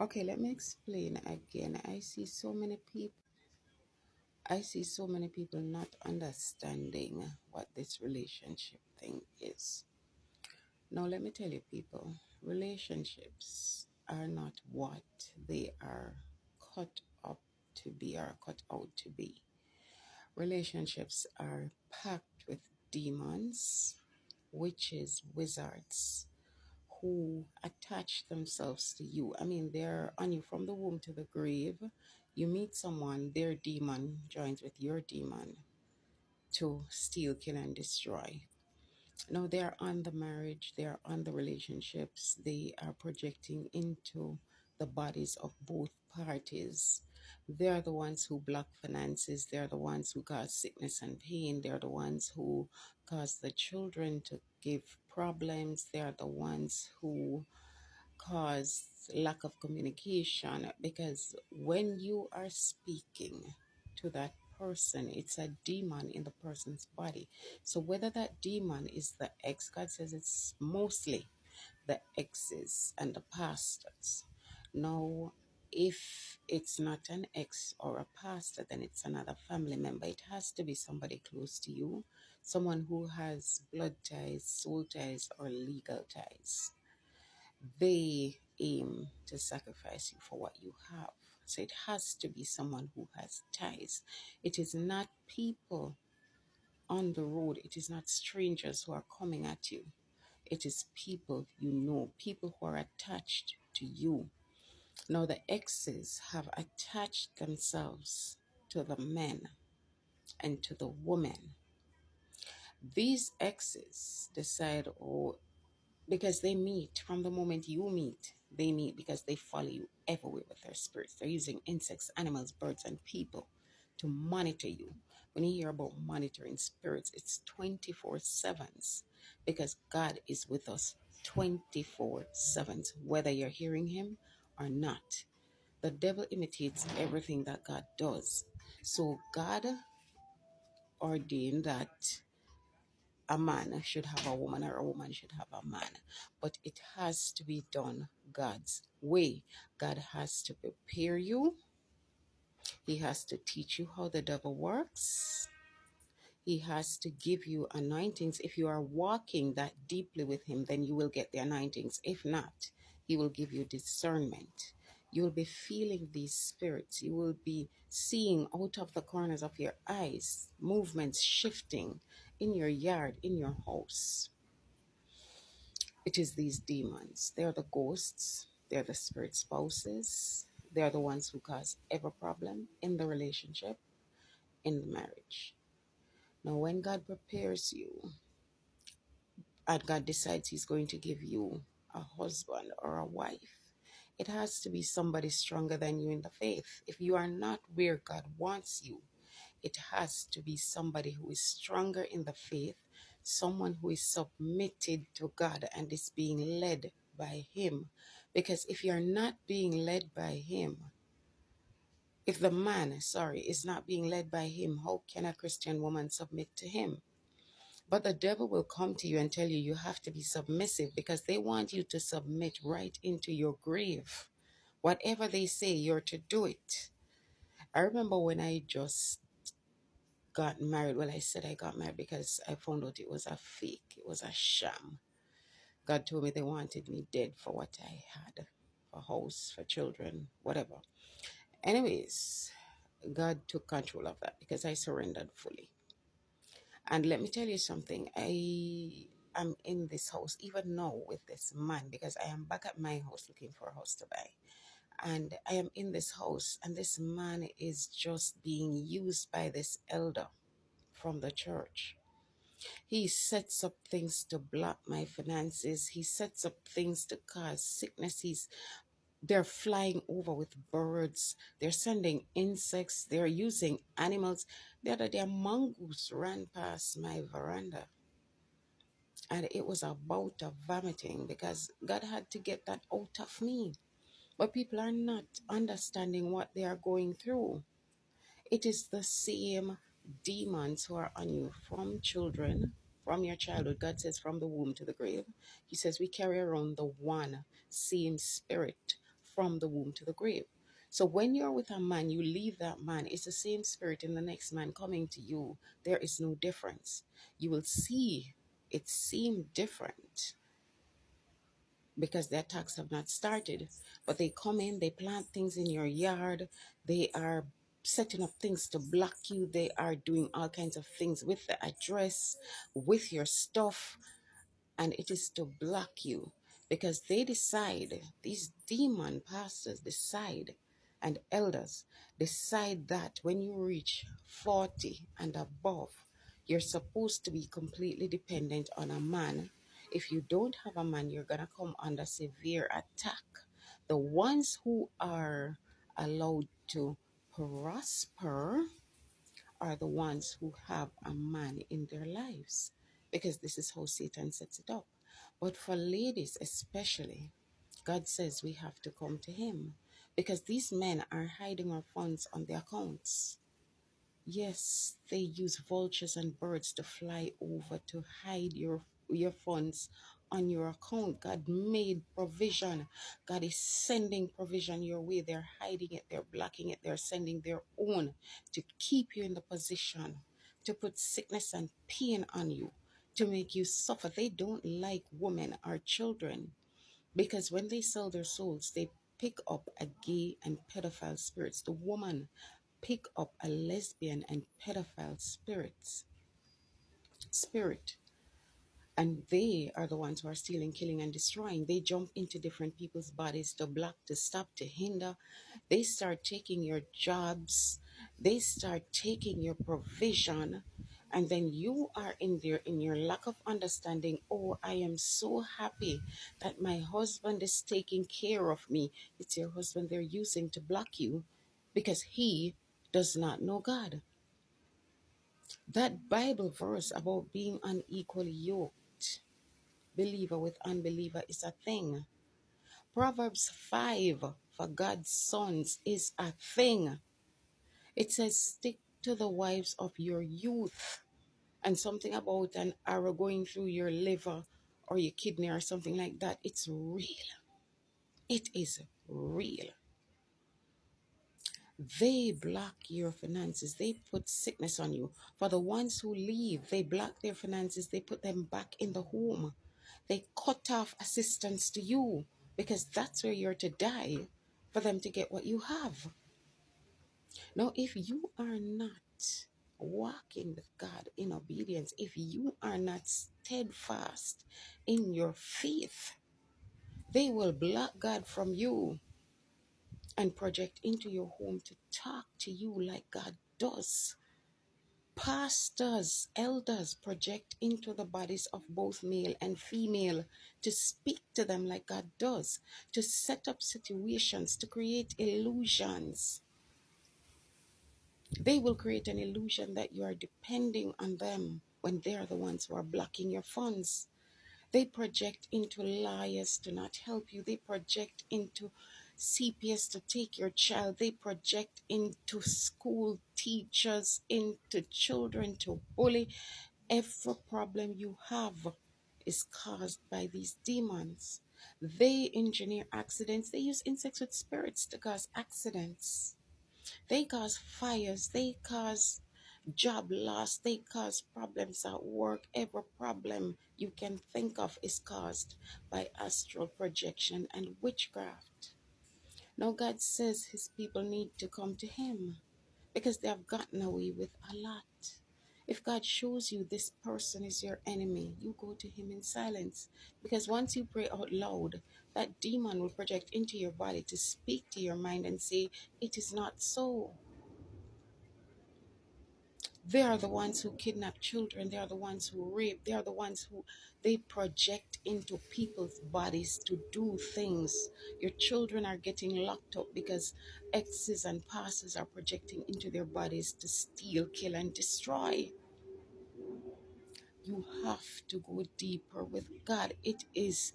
Okay, let me explain again. I see so many people not understanding what this relationship thing is. Now, let me tell you, people, relationships are not what they are cut up to be or cut out to be. Relationships are packed with demons, witches, wizards who attach themselves to you. I mean, they're on you from the womb to the grave. You meet someone, their demon joins with your demon to steal, kill, and destroy. No, they are on the marriage, they are on the relationships, they are projecting into the bodies of both parties. They're the ones who block finances, they're the ones who cause sickness and pain, they're the ones who cause the children to give problems, they're the ones who cause lack of communication, because when you are speaking to that person, it's a demon in the person's body. So whether that demon is the ex, God says it's mostly the exes and the pastors. Now, if it's not an ex or a pastor, then it's another family member. It has to be somebody close to you, someone who has blood ties, soul ties, or legal ties. They aim to sacrifice you for what you have. So it has to be someone who has ties. It is not people on the road, it is not strangers who are coming at you. It is people you know, people who are attached to you. Now, the exes have attached themselves to the men and to the women. These exes decide, oh, because they meet from the moment you meet, they meet because they follow you everywhere with their spirits. They're using insects, animals, birds, and people to monitor you. When you hear about monitoring spirits, it's 24 sevens, because God is with us 24 sevens, whether you're hearing him or not. The devil imitates everything that God does. So God ordained that a man should have a woman or a woman should have a man, but it has to be done God's way. God has to prepare you, he has to teach you how the devil works, he has to give you anointings. If you are walking that deeply with him, then you will get the anointings. If not, he will give you discernment. You'll be feeling these spirits. You will be seeing out of the corners of your eyes movements shifting in your yard, in your house. It is these demons. They're the ghosts. They're the spirit spouses. They're the ones who cause every problem in the relationship, in the marriage. Now, when God prepares you and God decides he's going to give you a husband or a wife, it has to be somebody stronger than you in the faith. If you are not where God wants you, it has to be somebody who is stronger in the faith, someone who is submitted to God and is being led by him. Because if you're not being led by him, if the man, is not being led by him, how can a Christian woman submit to him? But the devil will come to you and tell you you have to be submissive, because they want you to submit right into your grave. Whatever they say, you're to do it. I remember when I just got married. Well, I said I got married because I found out it was a fake. It was a sham. God told me they wanted me dead for what I had, for house, for children, whatever. Anyways, God took control of that because I surrendered fully. And let me tell you something. I am in this house even now with this man, because I am back at my house looking for a house to buy. And I am in this house, and this man is just being used by this elder from the church. He sets up things to block my finances. He sets up things to cause sickness. They're flying over with birds. They're sending insects. They're using animals. The other day, a mongoose ran past my veranda, and it was a bout of vomiting because God had to get that out of me. But people are not understanding what they are going through. It is the same demons who are on you from children, from your childhood. God says from the womb to the grave. He says we carry around the one same spirit from the womb to the grave. So when you're with a man, you leave that man. It's the same spirit in the next man coming to you. There is no difference. You will see it seem different because the attacks have not started. But they come in, they plant things in your yard, they are setting up things to block you, they are doing all kinds of things with the address, with your stuff, and it is to block you because they decide, these demon pastors decide, and elders decide that when you reach 40 and above, you're supposed to be completely dependent on a man. If you don't have a man, you're going to come under severe attack. The ones who are allowed to prosper are the ones who have a man in their lives because this is how Satan sets it up. But for ladies especially, God says we have to come to him because these men are hiding our funds on their accounts. Yes, they use vultures and birds to fly over to hide your funds on your account. God made provision. God is sending provision your way. They're hiding it, they're blocking it, they're sending their own to keep you in the position, to put sickness and pain on you, to make you suffer. They don't like women or children because when they sell their souls, they pick up a gay and pedophile spirits. The woman pick up a lesbian and pedophile spirit, and they are the ones who are stealing, killing, and destroying. They jump into different people's bodies to block, to stop, to hinder. They start taking your jobs, they start taking your provision, and then you are in there in your lack of understanding. Oh, I am so happy that my husband is taking care of me. It's your husband they're using to block you because he does not know God. That Bible verse about being unequally yoked, believer with unbeliever, is a thing. Proverbs 5 for God's sons is a thing. It says, stick to the wives of your youth. And something about an arrow going through your liver or your kidney or something like that. It's real. It is real. They block your finances. They put sickness on you. For the ones who leave, they block their finances. They put them back in the home. They cut off assistance to you because that's where you're to die for them to get what you have. Now, if you are not walking with God in obedience, if you are not steadfast in your faith, they will block God from you and project into your home to talk to you like God does. Pastors, elders project into the bodies of both male and female to speak to them like God does, to set up situations, to create illusions. They will create an illusion that you are depending on them when they are the ones who are blocking your funds. They project into liars to not help you. They project into CPS to take your child. They project into school teachers, into children to bully. Every problem you have is caused by these demons. They engineer accidents. They use insects with spirits to cause accidents. They cause fires. They cause job loss. They cause problems at work. Every problem you can think of is caused by astral projection and witchcraft. Now God says his people need to come to him because they have gotten away with a lot. If God shows you this person is your enemy, you go to him in silence. Because once you pray out loud, that demon will project into your body to speak to your mind and say, it is not so. They are the ones who kidnap children. They are the ones who rape. They are the ones who they project into people's bodies to do things. Your children are getting locked up because exes and pastors are projecting into their bodies to steal, kill, and destroy. You have to go deeper with God. It is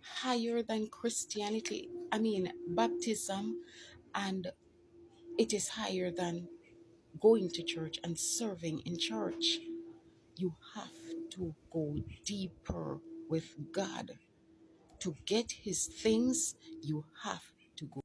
higher than Christianity. Baptism, and it is higher than going to church and serving in church. You have to go deeper with God. To get his things, you have to go